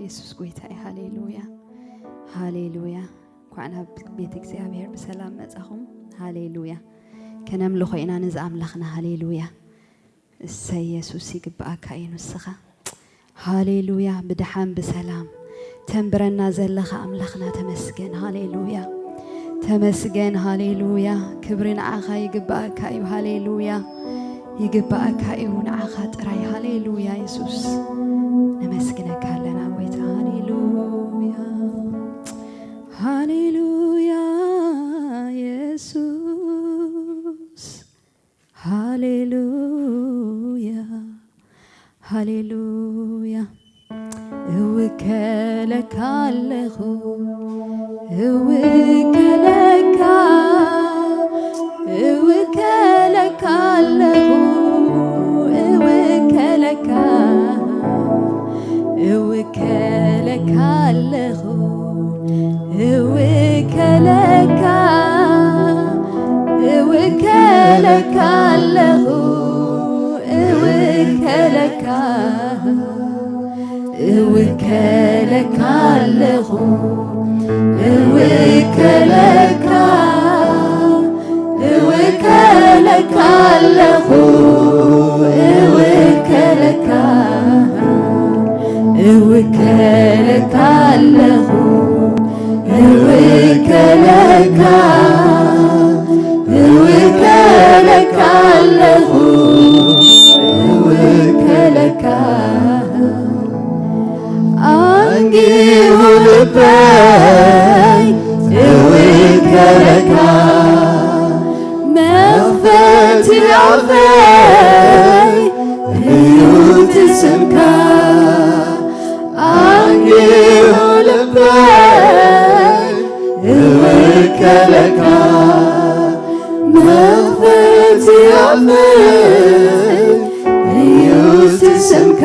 ኢየሱስ ጎይታዬ ሃሌሉያ ሃሌሉያ ኳና ቤተ እግዚአብሔር በሰላም መጻኹም ሃሌሉያ ከነምልኾ ኢና ነዛ አምላኽና ሃሌሉያ እሰይ ኢየሱስ ይግባእካ ይንስኻ ሃሌሉያ ብድሓን በሰላም ተንብረና ዘለኻ አምላኽና ተመስገን ሃሌሉያ ተመስገን ሃሌሉያ ክብርን ዓኻ ይግባእካ እዩ ሃሌሉያ ይግባእካ እዩ ንዓኻ ጥራይ ሃሌሉያ ኢየሱስ ነመስግነካ ለና ጎይታ ሃሌሉያ ሃሌሉያ ኢየሱስ ሃሌሉያ ሃሌሉያ እውከለካ አለኹ እውከለካ አለኹ እውከለካ አለኹ እውከለካ አለኹ እውከለካ አለኹ እውከለካ አለኹ እውከለካ አለኹ እውከለካ አለኹ እውከለካ አንጊሁ ልበይ እውከለካ መኽፈት ያፈይ ሕይወት ስምካ አንጊሁ ልበይ እውከለካ መኽፈት ያፈይ ሕይወት ስምካ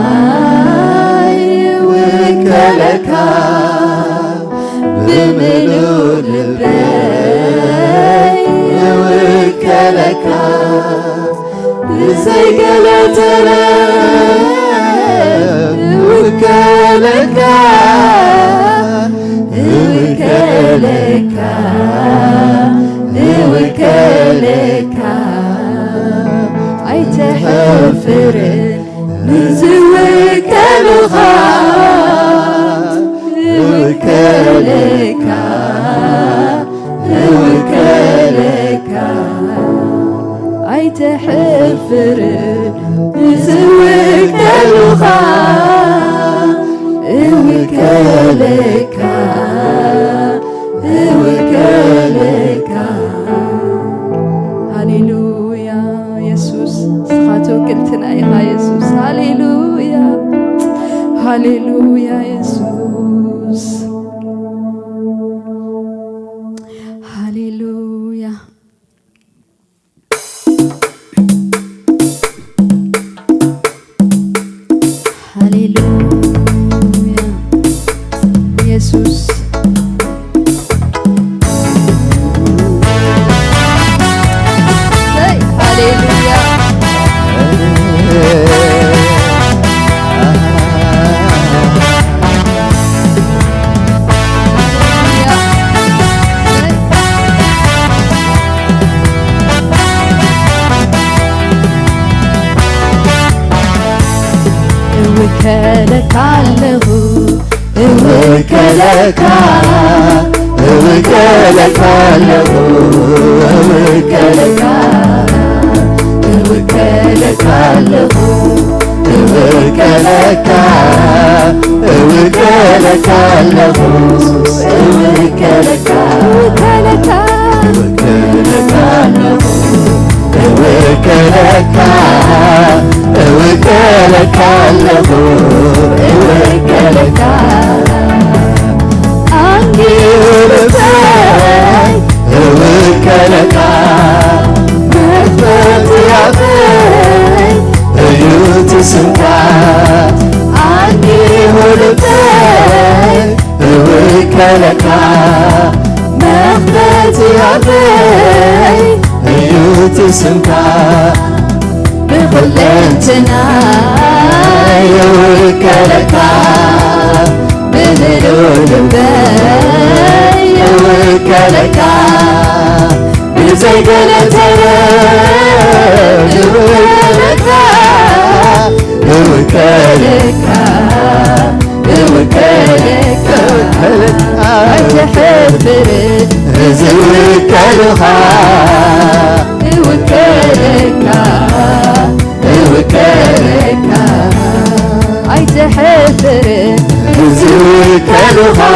بخلنتناي وكلك بملو لبي وكلك بسيقلتنا وكلك وكلك وكلك تحفر من زوك الغار وكلك أي تحفر من زوك الغار وكلك هاليلويا يسوس قلتنا يا يسوس هاليلويا هاليلويا يسوس هاليلويا هاليلويا يسوس هاليلويا وكلك አለሁ وكلك አለሁ وكلك አለሁ وكلك አለሁ وكلك አለሁ وكلك አለሁ وكلك አንጊሁ ልበይ وكلك መኽፈት ያፈይ ሕይወት ስምካ አንጊሁ ልበይ وكلك መኽፈት ያፈይ ሕይወት ስምካ بكلنتناي يوكلك بملول بي يوكلك بزيدلتنا يوكلك يوكلك يوكلك أتحفرت زوكلها يوكلك يوكلك أتحفرت زوكلها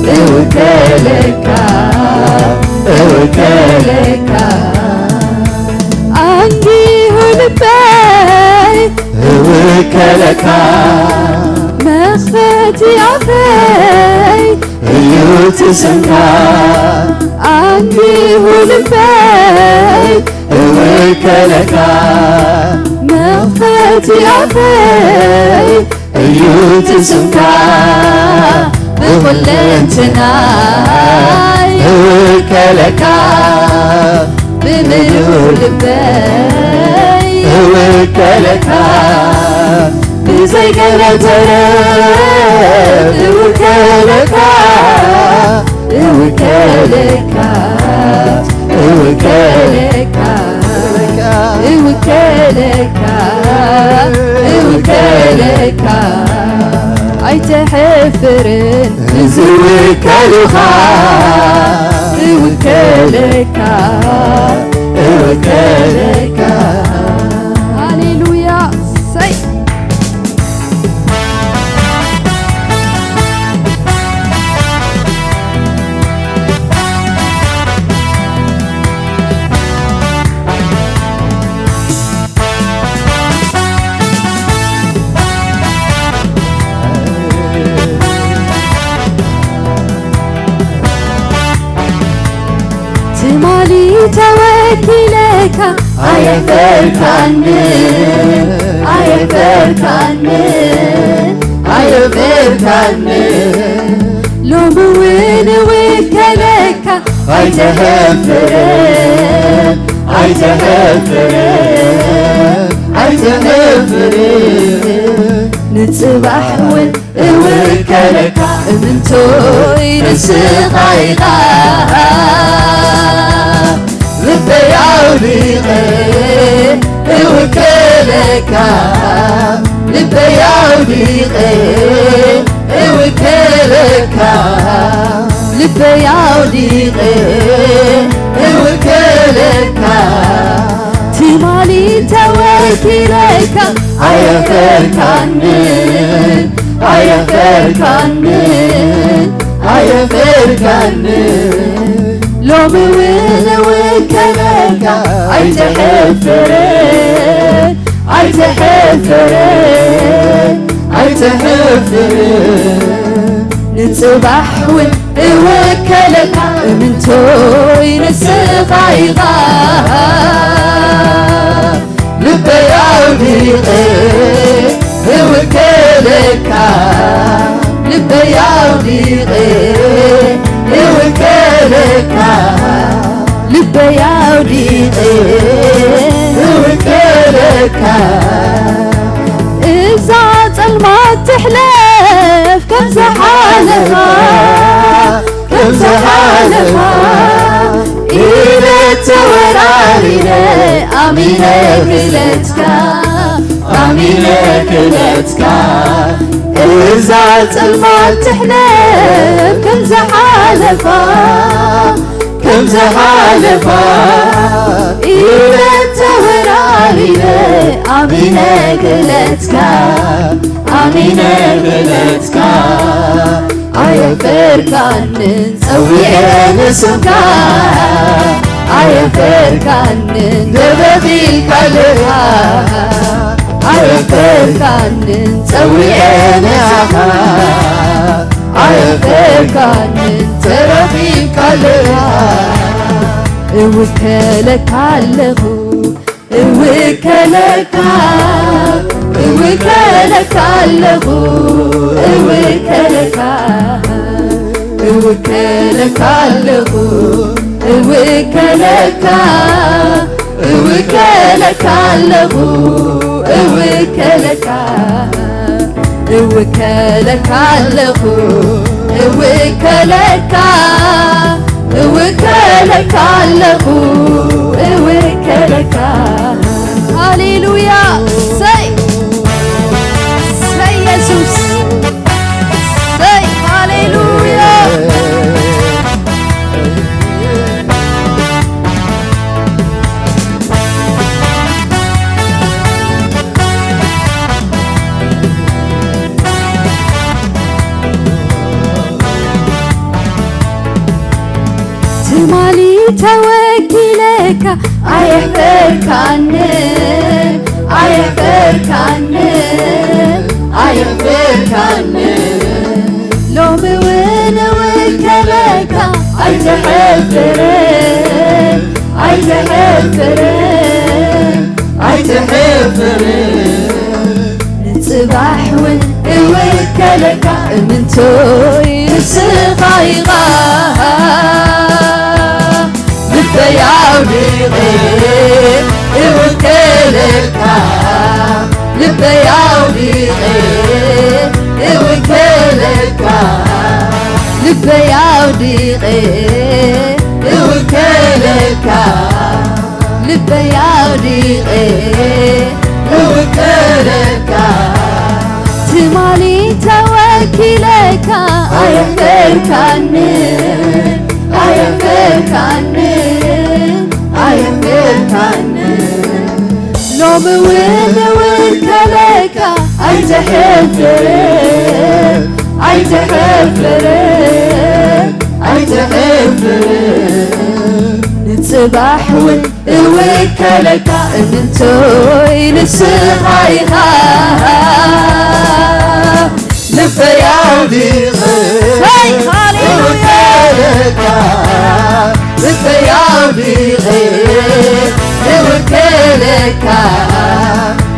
يوكلك يوكلك عندي هالبيت يوكلك مخفتي عفيت يوتسنى عندي هالبيت يوكلك مخفتي عفيت يوتسنى بكلنتنا يوكلك بملول بي يوكلك بزيدلتنا يوكلك يوكلك يوكلك يوكلك يوكلك أيتحفرن زوكلها يوكلك يوكلك هاليلويا سي تمالي توكلك أيفركني أيفركني أيفركني لو موين وكلك أيتهفرن أيتهفرن أيتهفرن نتصبح وكلك من توي نسخيغا لبي عوديغي يوكلك لبي عوديغي يوكلك لبي عوديغي يوكلك تمالي توكلك أيفركني أيفركني أيفركني لو موين وكلك أيتحفرن أيتحفرن أيتحفرن نتصبح وكلك من توي نسخيغا لبي عوديغي يوكلك لبي عوديغي يوكلك لبي عوديغي يوكلك إذا ظلمات تحلف كم زحالها كم زحالها إلى تورارينا أمينة كلتك أمينة كلتك إذا ظلمات تحلف كم زحالها كم زحالها إلى تورارينا أمينة كلتك أمينة كلتك أيفركنن سوينا سكا أيفركنن دبدي كلها أيفركنن سوينا سكا أيفركنن ترفي كلها وكلك علّه وكلك وكلك علّه وكلك وكلك علّه وكلك እውከለካ ኣለኹ እውከለካ እውከለካ ኣለኹ እውከለካ እውከለካ ኣለኹ እውከለካ ሃሌሉያ ሰይ ሰይ ኢየሱስ ሰይ ሃሌሉያ ትማሊ ተወኪለካ ኣይሕፈርካኒ ኣይሕፈርካኒ ኣይሕፈርካኒ ሎሚ እውን እውከለካ ኣይትሕፈርን ኣይትሕፈርን ኣይትሕፈርን ንፅባሕ እውን እውከለካ እምንቶይ ንስኻ ኢኻ ልበያውዲቐ እውከለካ ልበያውዲቐ እውከለካ ልበያውዲቐ እውከለካ ልበያውዲቐ እውከለካ ትማሊ ተወኪለካ ኣይሕፈርካኒ ኣይሕፈርካኒ ኣይሕፈርካኒ ሎሚ እውን እውከለካ ኣይትሕፈርን ኣይትሕፈርን ኣይትሕፈርን ንፅባሕ እውን እውከለካ እምንቶይ ንስኻ ኢኻ ልበያውዲቐ እውከለካ ልበያውዲቐ እውከለካ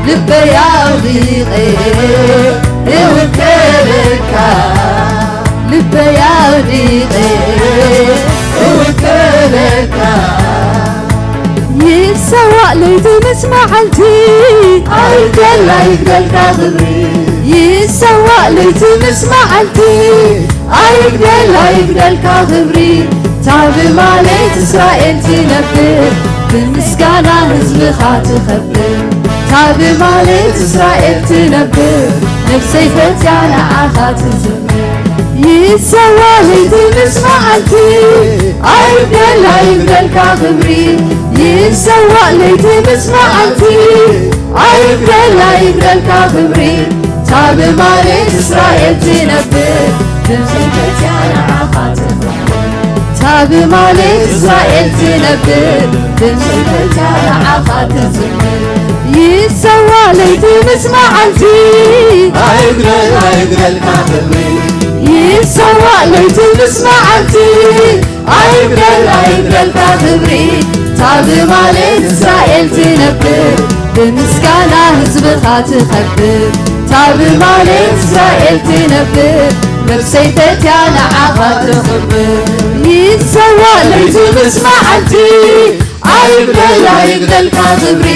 ልበያውዲቐ እውከለካ ልበያውዲቐ እውከለካ ይሰዋዕ ለይቲ ምስ መዓልቲ ኣይግደል ኣይግደልካ ክብሪ ይሰዋዕ ለይቲ ምስ መዓልቲ ኣይግደል ኣይግደልካ ክብሪ ታብ ማሌት እስራኤል ትነብር ብምስጋና ህዝብኻ ትኸብር ታብ ማሌት እስራኤል ትነብር ነፍሰይ ፈትያ ንዓኻ ትዝምር ይሰዋዕ ለይቲ ምስ መዓልቲ ኣይግደል ኣይግደልካ ክብሪ ይሰዋዕ ለይቲ ምስ መዓልቲ ኣይግደል ኣይግደልካ ክብሪ ታብ ማሌት እስራኤል ትነብር ነፍሰይ ፈትያ ንዓኻ ትዝምር ታብ ማሌት እስራኤል ትነብር ነፍሰይ ፈትያ ንዓኻ ትዝምር ይሰዋዕ ለይቲ ምስ መዓልቲ ኣይግደል ኣይግደልካ ክብሪ ይሰዋዕ ለይቲ ምስ መዓልቲ ኣይግደል ኣይግደልካ ክብሪ ታብ ማሌት እስራኤል ትነብር ብምስጋና ህዝብኻ ትኸብር ታብ ማሌት እስራኤል ትነብር ነፍሰይ ፈትያ ንዓኻ ትኽብር ይሰዋዕ ለይቲ ምስ መዓልቲ ኣይግደል ኣይግደልካ ክብሪ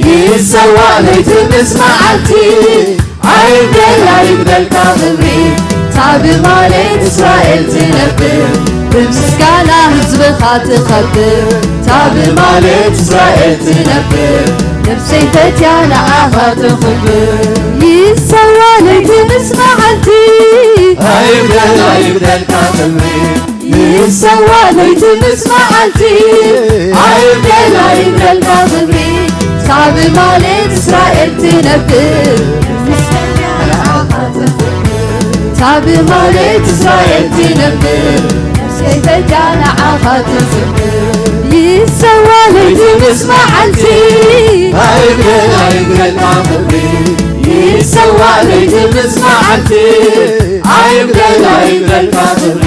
ይሰዋዕ ለይቲ ምስ መዓልቲ ኣይግደል ኣይግደልካ ክብሪ ታብ ማሌት እስራኤል ትነብር ብምስጋና ህዝብኻ ትኸብር ታብ ማሌት እስራኤል ትነብር ነፍሰይ ፈትያ ንዓኻ ትኽብር ይሰዋዕ ለይቲ ምስ መዓልቲ ኣይግደል ኣይግደልካ ክብሪ ይሰዋዕ ለይቲ ምስ መዓልቲ ኣይግደል ኣይግደልካ ክብሪ ታብ ማሌት እስራኤል ትነብር ብምስጋና ንዓኻ ትኽብር ታብ ማሌት እስራኤል ትነብር ነፍሰይ ፈትያ ንዓኻ ትዝምር ይሰዋዕ ለይቲ ምስ መዓልቲ ኣይግደል ኣይግደልካ ክብሪ ይሰዋዕ ለይቲ ምስ መዓልቲ ኣይግደል ኣይግደልካ ክብሪ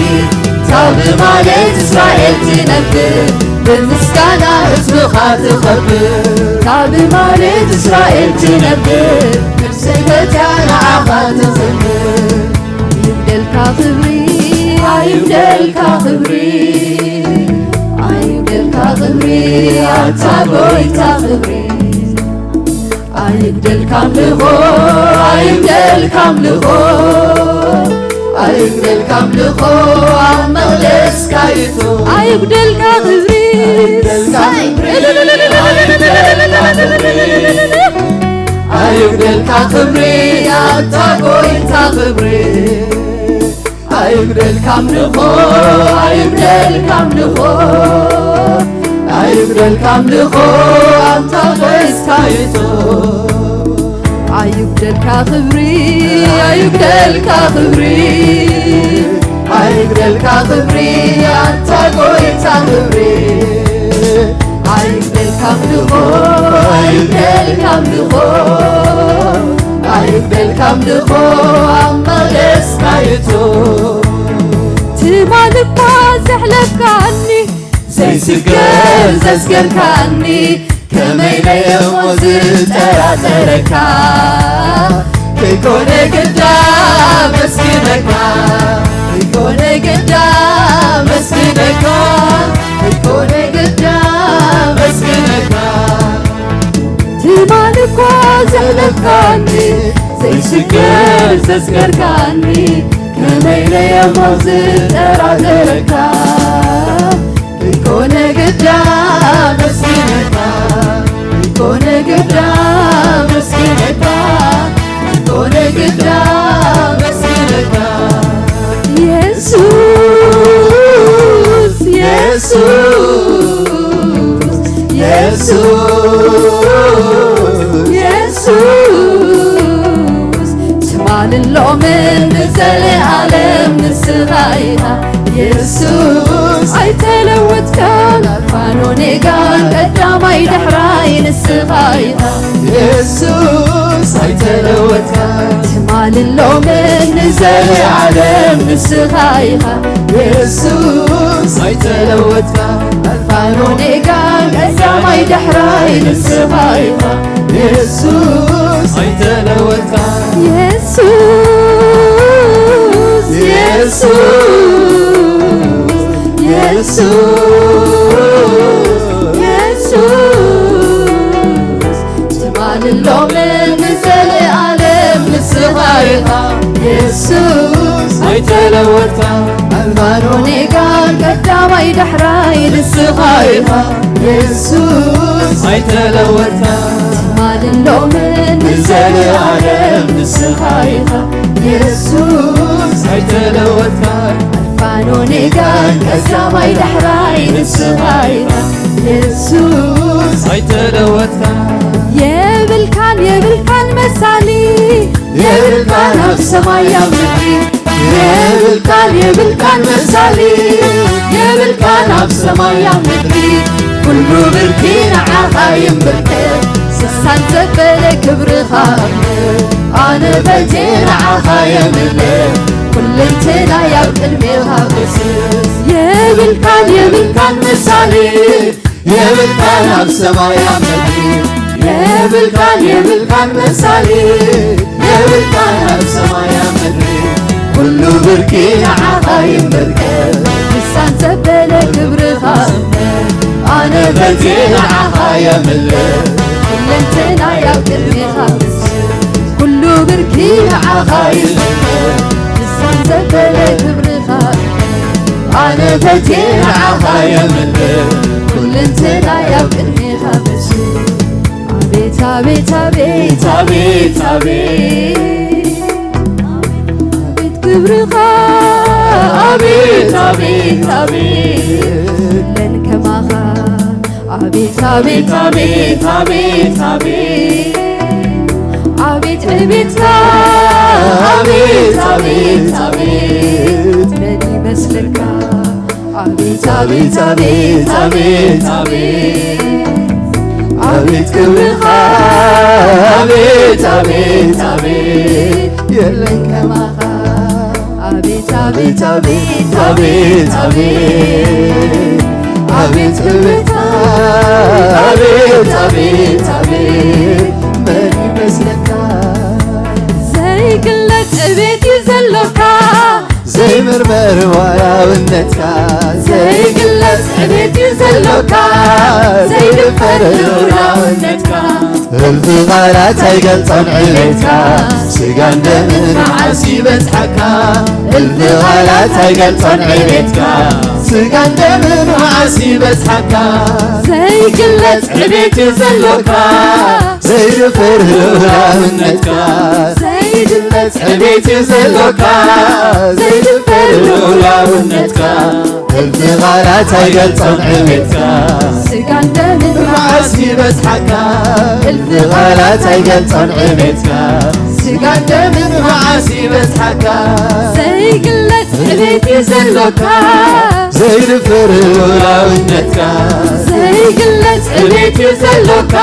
ታብ ማሌት እስራኤል ትነብር ብምስጋና ህዝብኻ ትኸብር ታብ ማሌት እስራኤል ትነብር ነፍሰይ ፈትያ ንዓኻ ትዝምር ኣይግደልካ ክብሪ ኣይግደልካ ክብሪ ኣይግደል يقدلك غبري عتاقويت غبري يقدلك أملخو يقدلك أملخو يقدلك أملخو عمغلس كايتو يقدلك غبري يقدلك غبري عتاقويت غبري يقدلك أملخو يقدلك أملخو يقدلك أملخو أنت غيس كايتو يقدلك غبري يقدلك غبري يقدلك غبري أنت غيس غبري يقدلك أملخو يقدلك أملخو يقدلك أملخو أما غيس كايتو تمالك زحلك عني زي سكر زسكر كاني كما يليم وزيت أراتركا كيكون قدام مسكنكا كيكون قدام مسكنكا كيكون قدام مسكنكا تمالك وزحلك عني زي سكر زسكر كاني كما يليم وزيت أراتركا يكون قدام مسكينك يكون قدام مسكينك يكون قدام مسكينك يسوس يسوس يسوس يسوس تمال اللومن نزل عالم نسغايها يسوس عيتلوت كان فانوني قال قدام يدحراي نسغايها يسوس عيتلوت كان تمال اللومن نزل عالم نسغايها يسوس عيتلوت كان فانوني قال قدام يدحراي نسغايها يسوس عيتلوت كان يسوس يسوس يسوس يسوس تمال اللومن نزل عالم نسغايها يسوس عيتلوتها الفانوني قال قدام يدحراي نسغايها يسوس عيتلوتها تمال اللومن نزل عالم نسغايها يسوس عيتلوتها فانوني قال قدام يدحراي نسغايها يسوس عيتلوتها يا بالكان مسالي يا بالكان بسماء يا مدري يا بالكان مسالي يا بالكان بسماء يا مدري كله بركينا عخايم بركير سسان زبل كبر خامر أنا بجينا عخايم الليل كل انتنا يا بقلبيها بسيس يا بالكان مسالي يا بالكان بسماء يا مدري يا بالكان مسالي يا بالكان بسماء يا مدري كله بركينا عخايم بركير لسان زبل كبر خامر أنا بجينا عخايم الليل كل انتنا يا بقلبيها بسيس كله بركينا عخايم الليل لسان زبل كبر خامر أنا بجينا عخايم الليل كل انتنا يا بقلبيها بسيس عبيت عبيت عبيت عبيت عبيت عبيت كبرخا عبيت عبيت عبيت لن كماخا عبيت عبيت عبيت عبيت عبيت عبيت عبيتها عبيت عبيت عبيت بني مسلكا عبيت عبيت عبيت عبيت عبيت عبيت كبرخا عبيت عبيت عبيت يلن كماخا عبيت عبيت عبيت عبيت عبيت عبيت كبرخا عبيت عبيت عبيت بني مسلكا زي كلك بيت يزلوكا ዘይምርመር ዋያውነትካ ዘይግለጽ ዕቤት እዩ ዘሎካ ዘይድፈር ልዑላውነትካ እልፊ ቃላት ኣይገልጾን ዕቤትካ ስጋን ደምን መዓስ ይበጽሐካ እልፊ ቃላት ኣይገልጾን ዕቤትካ ስጋን ደምን መዓስ ይበጽሐካ ዘይግለጽ ዕቤት እዩ ዘሎካ ዘይድፈር ልዑላውነትካ ዘይግለጽ ዕቤት እዩ ዘሎካ ዘይድፈር ልዑላውነትካ እልፊ ቃላት ኣይገልጾን ዕቤትካ ስጋን ደምን መዓስ ይበጽሐካ እልፊ ቃላት ኣይገልጾን ዕቤትካ ስጋን ደምን መዓስ ይበጽሐካ ዘይግለጽ ዕቤት እዩ ዘሎካ ዘይድፈር ልዑላውነትካ ዘይግለጽ ዕቤት እዩ ዘሎካ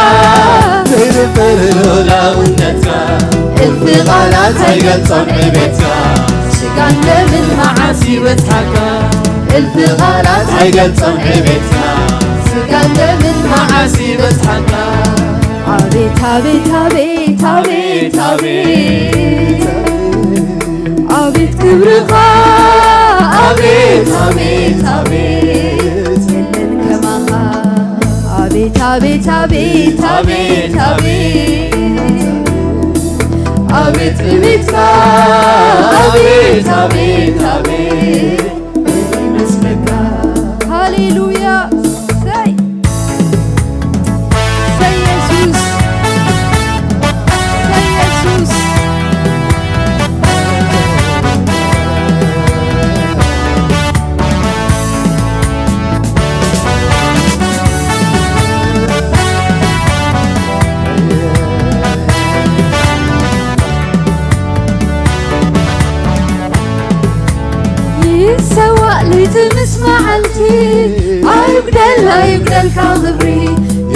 ዘይድፈር ልዑላውነትካ እልፊ ቃላት ኣይገልጾን ዕቤትካ ስጋን ደምን መዓስ ይበጽሐካ እልፊ ቃላት ኣይገልጾን ዕቤትካ ስጋን ደምን መዓስ ይበጽሐካ አቤት አቤት አቤት አቤት አቤት አቤት ክብርኻ አቤት አቤት አቤት የለን ከማኻ አቤት አቤት አቤት አቤት አቤት አቤት ዕቤትካ አቤት አቤት አቤት ይመስለካ ሃሌሉያ አይጉደል ካብሪ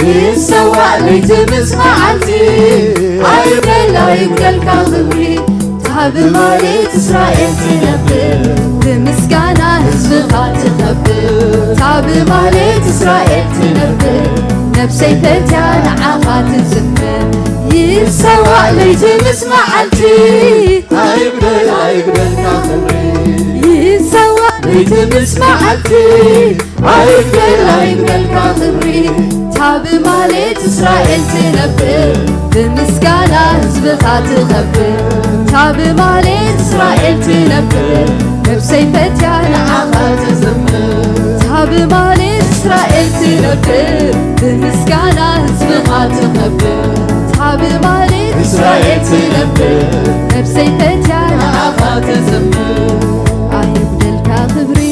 ይሰዋዕ ለይቲ ምስ መዓልቲ አይጉደል ካብሪ ታብ ማለት እስራኤል ትነብር ብምስጋና ህዝብኻ ትኸብር ታብ ማለት እስራኤል ትነብር ነፍሰይ ፈትያ ንዓኻ ትዝምር ይሰዋዕ ለይቲ ምስ መዓልቲ አይጉደል ካብሪ ይሰዋዕ ለይቲ ምስ መዓልቲ አይጉደል ካብሪ ታብ ማለት እስራኤል ትነብር ብምስጋና ህዝብኻ ትኸብር ታብ ማለት እስራኤል ትነብር ነፍሰይ ፈትያ ንዓኻ ትዝምር ታብ ማለት እስራኤል ትነብር ብምስጋና ህዝብኻ ትኸብር ታብ ማለት እስራኤል ትነብር ነፍሰይ ፈትያ ንዓኻ ትዝምር አይጉደልካ ክብሪ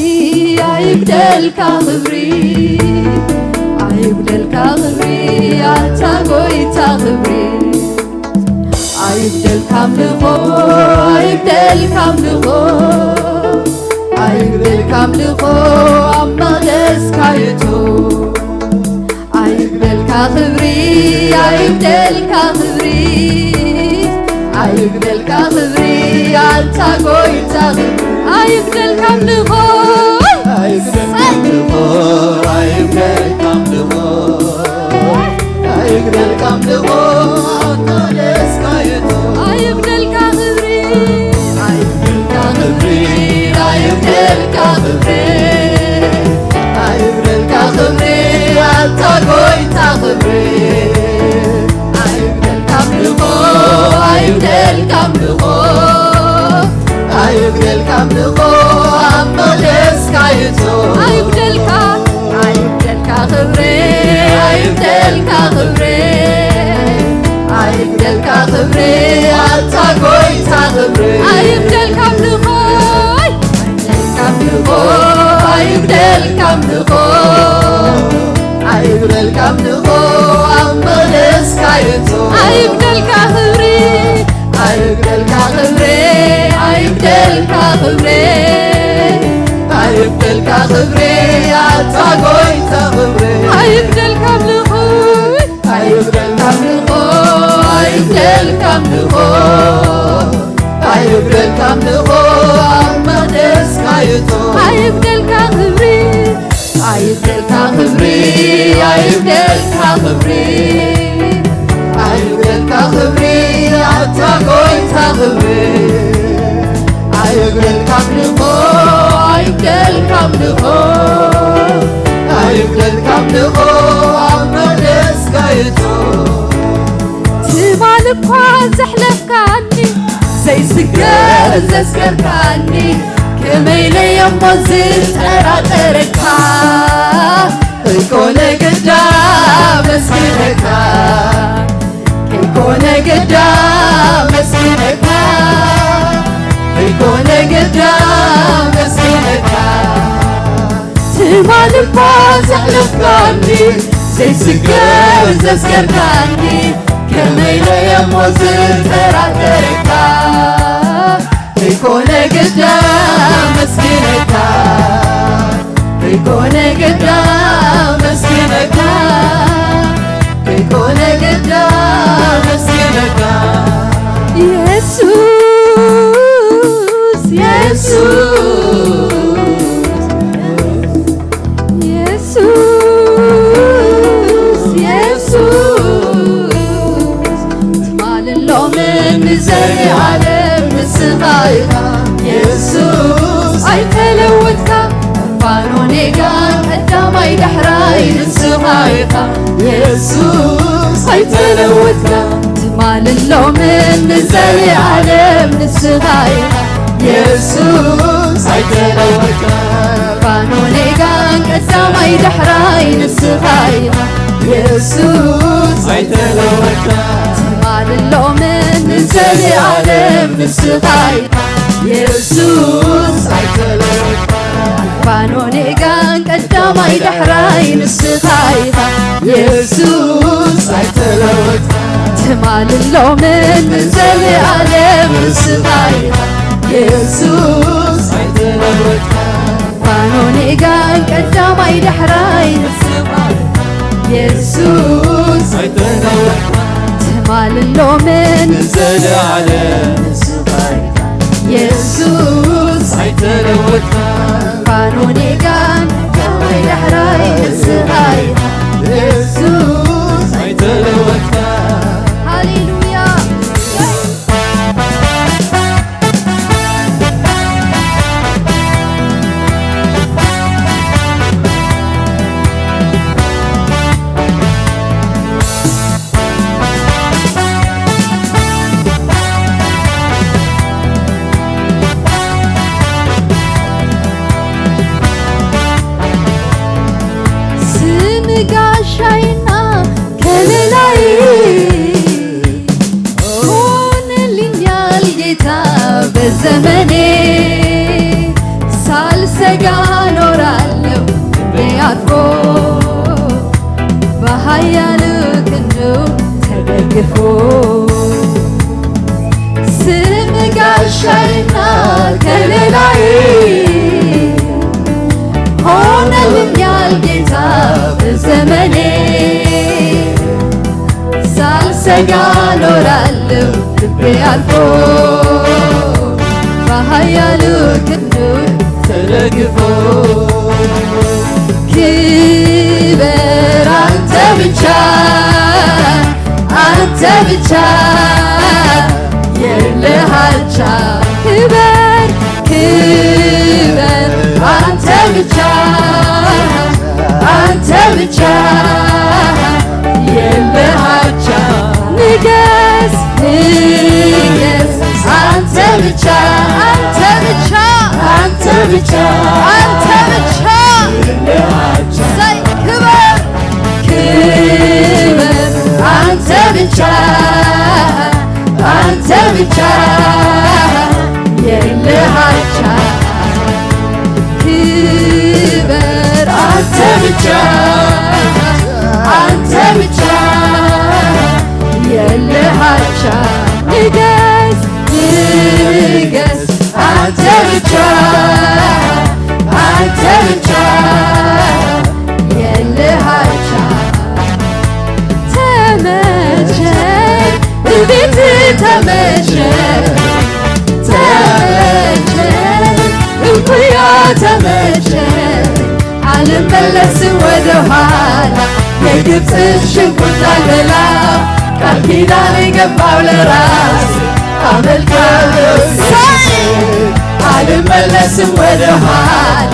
አይጉደልካ ክብሪ አይጉደልካ ክብሪ አንታ ጎይታ ክብሪ አይጉደልካ አምልኾ አይጉደልካ አምልኾ አይጉደልካ አምልኾ ኣብ መቕደስካ ይእቱ አይጉደልካ ክብሪ አይጉደልካ ክብሪ አይጉደልካ ክብሪ አንታ ጎይታ ክብሪ አይጉደልካ አምልኾ አይጉደልካ አምልኾ አይጉደልካ አምልኾ አንታ ደስካ ይእቱ አይጉደልካ ክብሪ አይጉደልካ ክብሪ አይጉደልካ ክብሪ አይጉደልካ ክብሪ አንታ ጎይታ ክብሪ አይጉደልካ አምልኾ አይጉደልካ አምልኾ አይጉደልካ አምልኾ ኣብ መቕደስካ ይእቱ አይጉደልካ ክብሪ አይጉደልካ ክብሪ አይጉደልካ ክብሪ አንታ ጎይታ ክብሪ አይጉደልካ አምልኾ አይጉደልካ አምልኾ አይጉደልካ አምልኾ ኣብ መቕደስካ ይእቱ አይጉደልካ ክብሪ አይጉደልካ ክብሪ አይጉደልካ ክብሪ አይጉደልካ ክብሪ አንታ ጎይታ ክብሪ አይጉደልካ አምልኾ አይጉደልካ አምልኾ አይጉደልካ አምልኾ አይጉደልካ አምልኾ ኣብ መቕደስካ ይእቱ አይጉደልካ ክብሪ አይጉደልካ ክብሪ አይጉደልካ ክብሪ አይጉደልካ ክብሪ አንታ ጎይታ ክብሪ አይጉደልካ አምልኾ አይጉደል ካምልኮ አይጉደል ካምልኮ ኣመደስ ካይቶ ትማል እኳ ዘሕለፍካኒ ዘይስገር ዘስገርካኒ ከመይለየሞ ዝጠራጠረካ ከይኮነ ገዳ መስግነካ ከይኮነ ገዳ መስግነካ ከይኮነ ገዳ መስግነካ ትማል እኳ ዘሕለፍካኒ ዘይስገር ዘስገርካኒ ከመይለየሞ ዝጠራጠረካ ከይኮነ ገዳ መስግነካ ከይኮነ ገዳ መስግነካ ከይኮነ ገዳ መስግነካ ኢየሱስ ኢየሱስ ኢየሱስ ትማልሎ ምን ዘለዓለም ንስኻይኻ ኢየሱስ ኣይተለወጥካ ፋኖኔጋን ቀዳማይ ዳሕራይ ንስኻይኻ ኢየሱስ ኣይተለወጥካ ትማልሎ ምን ዘለዓለም ንስኻይኻ ኢየሱስ ኣይተለወጥካ ፋኖኔጋን ቀዳማይ ዳሕራይ ንስኻይኻ ኢየሱስ ኣይተለወጥካ ትማልሎ ምን ዘለዓለም ንስኻይኻ ኢየሱስ ኣይተለወጥካ ፋኖኔጋን ቀዳማይ ዳሕራይ ንስኻይኻ ኢየሱስ ኣይተለወጥካ ትማልሎ ምን ዘለዓለም ንስኻይኻ ኢየሱስ ኣይተለወጥካ ፋኖኔጋን ቀዳማይ ዳሕራይ ንስኻይኻ ኢየሱስ ኣይተለወጥካ ትማልሎ ምን ዘለዓለም ንስኻይኻ ኢየሱስ ኣይተለወጥካ ፋኖኔጋን ቀዳማይ ዳሕራይ ንስኻይኻ ኢየሱስ ኣይተለወጥካ ሃሌሉያ ጋሻይና ከለላይ ሆነልኛል ጌታ በዘመኔ ሳልሰጋ ኖራለሁ በያርፎ በኃያል ክንዱ ተደግፎ ስም ጋሻይና ከለላይ ሆነልኛል ጌታ በዘመኔ ሳልሰጋ ኖራለሁ ልቤ አልፎ በኃያሉ ክንዱ ተደግፎ ክበር አንተ ብቻ የለህ አቻ ክበር አንተ ብቻ የለህ አቻ ንገስ አንተ ብቻ የለህ አቻ ክበር አንተ ብቻ የለህ አቻ ክበር አንተ ብቻ የለህ አቻ ንገስ አንተ ብቻ የለህ አቻ ተመቸኝ ቤት ተመቸኝ እኩያ ተመቸኝ አልመለስም ወደ ኋላ የግብፅን ሽንኩርት አልበላ ቃል ኪዳን የገባው ለራስ አመልካለሁ አልመለስም ወደ ኋላ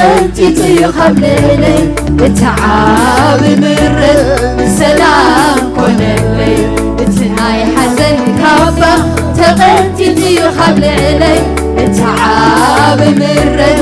تقنتي يخبللي اتعاب مرد سلام كل الليل اتناي حزن كابا تقنتي يخبللي اتعاب مرد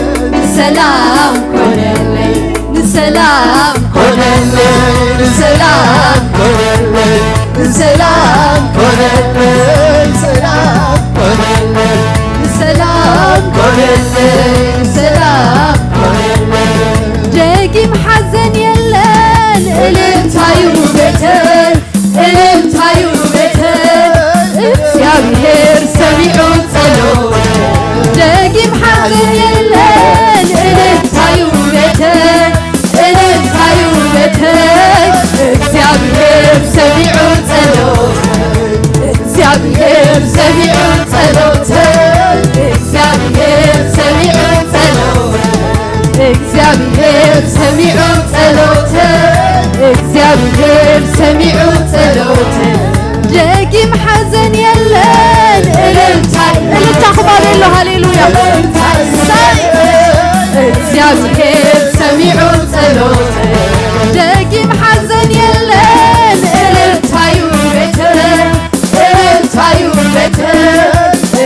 سلام كل الليل سلام كل الليل سلام كل الليل سلام كل الليل سلام كل الليل سلام كل الليل سلام كل الليل جاكي محزن يلال الامتايو بيتل الامتايو بيتل እግዚአብሔር ሰሚዑ ጸሎት جاكي محزن يلال الامتايو بيتل الامتايو بيتل እግዚአብሔር ሰሚዑ ጸሎት እግዚአብሔር ሰሚዑ ጸሎት እግዚአብሔር ሰሚዑ ጸሎት እግዚአብሔር ሰሚዑ ጸሎት እግዚአብሔር ሰሚዑ ጸሎት ጀጊም ሐዘን የለን እልልታ ኸባለሎ ሃሌሉያ እግዚአብሔር ሰሚዑ ጸሎት ጀጊም ሐዘን የለን እልልታዩ ቤተ እልልታዩ ቤተ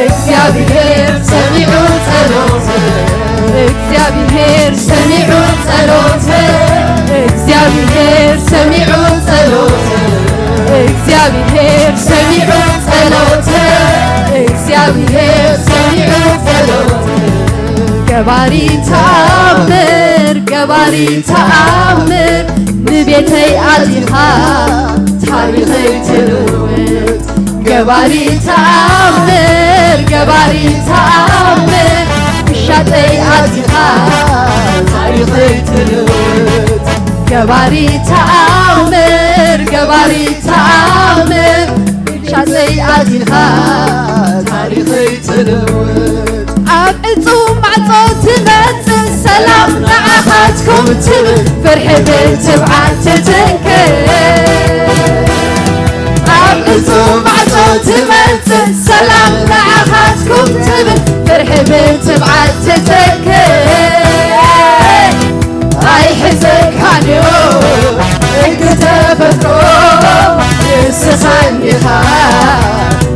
እግዚአብሔር ሰሚዑ ጸሎት እግዚአብሔር ሰሚዑ ጸሎት እግዚአብሔር ሰሚዑ ጸሎት እግዚአብሔር ሰሚዑ ጸሎት እግዚአብሔር ሰሚዑ ጸሎት ገባሪ ተአምር ገባሪ ተአምር ንቤተይ አዚኻ ታሪኸይ ትልውጥ ገባሪ ተአምር ገባሪ ተአምር ብሻጠይ አዚኻ ታሪኸይ ትልውጥ ገባሪ ተአምር ገባሪ ተአምር ብሻጠይ አዚኻ ታሪኸይ ትልውጥ ኣብ ዕጹም ማዕጾ ትመጽእ ሰላም ንዓኻትኩም ትብል ፍርሒ ብትብዓት ትትንክር ኣብ ዕጹም ማዕጾ ትመጽእ ሰላም ንዓኻትኩም ትብል ፍርሒ ብትብዓት ትትንክር ኣይሕዘካንዮ ሕጊ ተፈጥሮ ንስኻን ኢኻ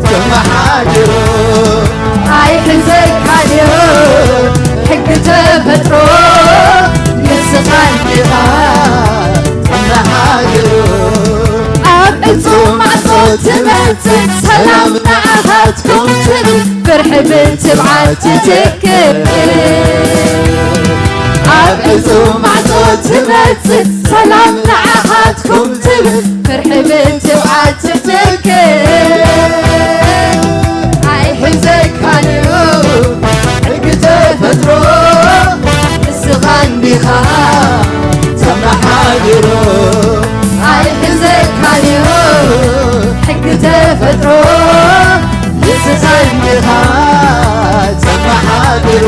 ተመሓድሮ ኣይሕዘካንዮ ሕጊ ተፈጥሮ ንስኻን ኢኻ ተመሓድሮ ኣብ ዕጹም ማዕጾ ትመጽእ ሰላም ንዓኻትኩም ትብል ፍርሒ ብትብዓት ትትክር ኣብ ዕጹም ማዕጾ ትመጽእ ሰላም ንዓኻትኩም ትብል ፍርሒ ብትብዓት ትትክር ኣይሕዘካንዮ ሕጊ ተፈጥሮ ንስኻን ዲኻ ተመሓድሮ ኣይሕዘካንዮ ሕጊ ተፈጥሮ ንስኻን ዲኻ ተመሓድሮ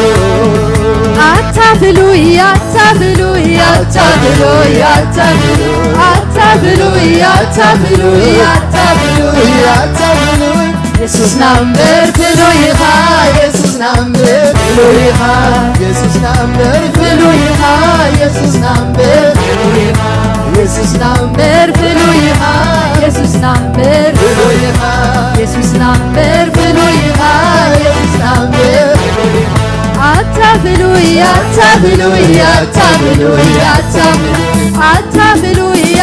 አታብሉይ አታብሉይ አታብሉይ አታብሉይ አታብሉይ አታብሉይ አታብሉይ ኢየሱስ ናምበር ብሉይኻ ኢየሱስ ናምበር ብሉይኻ ኢየሱስ ናምበር ብሉይኻ ኢየሱስ ናምበር ብሉይኻ ኢየሱስ ናምበር ብሉይኻ ኢየሱስ ናምበር ብሉይኻ ኢየሱስ ናምበር ብሉይኻ ኢየሱስ ናምበር ብሉይኻ አታብሉይ አታብሉይ አታብሉይ አታብሉይ አታብሉይ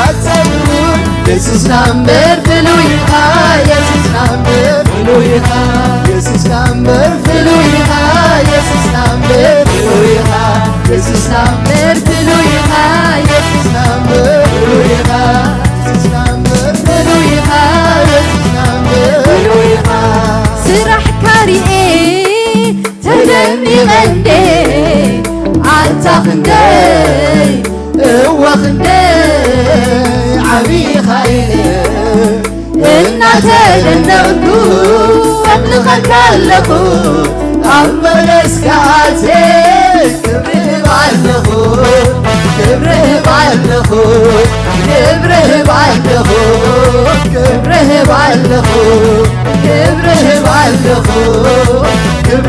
አታብሉይ ኢየሱስ ናምበር ብሉይኻ ኢየሱስ ናምበር ብሉይኻ ኢየሱስ ናምበር ብሉይኻ ኢየሱስ ናምበር ብሉይኻ ኢየሱስ ናምበር ብሉይኻ ኢየሱስ ናምበር ብሉይኻ ኢየሱስ ናምበር ብሉይኻ ኢየሱስ ናምበር ብሉይኻ ስራሕ ካሪኤ ተደኒቐንዴ ዓንታ ክንደይ እወ ክንደይ ዓብይኻ ኢለ እናተደነቕኩ ኣምልኸካ ኣለኹ ኣብ መለስካ ኣቴ ክብርህብ ኣለኹ ክብርህብ ኣለኹ ክብርህብ ኣለኹ ክብርህብ ኣለኹ ክብርህብ ኣለኹ ክብርህብ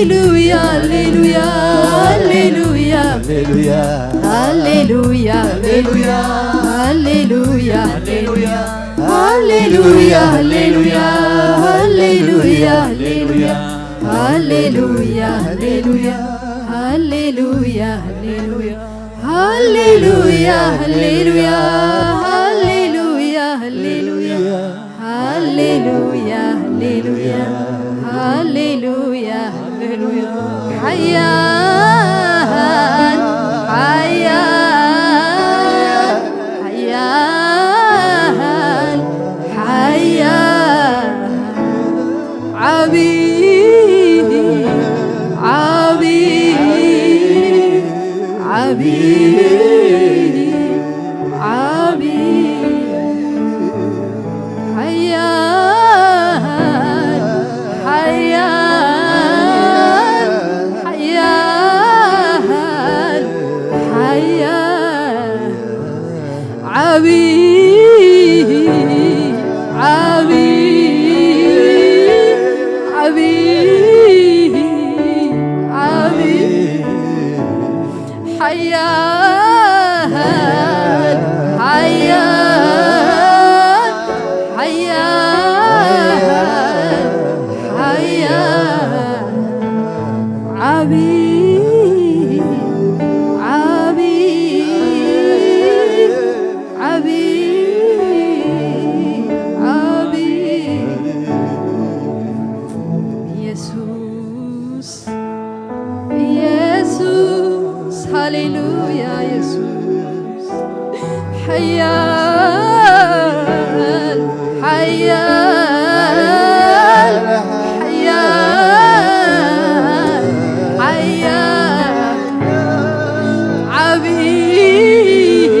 هاليلويا هاليلويا هاليلويا هاليلويا هاليلويا هاليلويا هاليلويا هاليلويا هاليلويا هاليلويا هاليلويا هاليلويا هاليلويا هاليلويا هاليلويا هاليلويا هاليلويا هاليلويا حيان حيان حيان حيان عبيد عبيد عبيد عبيد حيان حيان حيان حيان عبيد عبيد عبيد عبيد حيان حيان حيان حيان عبيد عبيد عبيد عبيد يسوس يسوس هاليلويا يسوس حيان حيان حيان حيان عبيد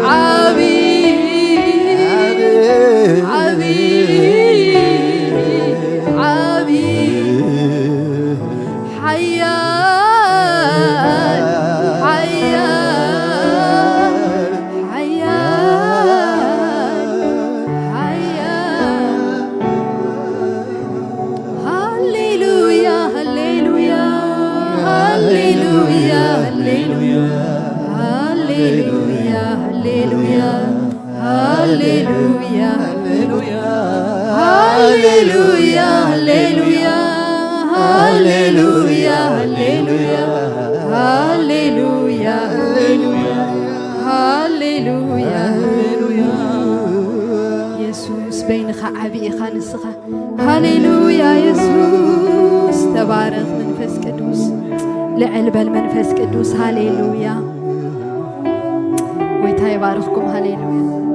عبيد عبيد عبيد حيان حيان حيان حيان هاليلويا هاليلويا هاليلويا هاليلويا هاليلويا هاليلويا هاليلويا هاليلويا هاليلويا هاليلويا هاليلويا هاليلويا هاليلويا هاليلويا يسوس بينك عبي خانسخ هاليلويا يسوس تبارك منفس قدوس لعلب المنفس قدوس هاليلويا ويتا يبارككم هاليلويا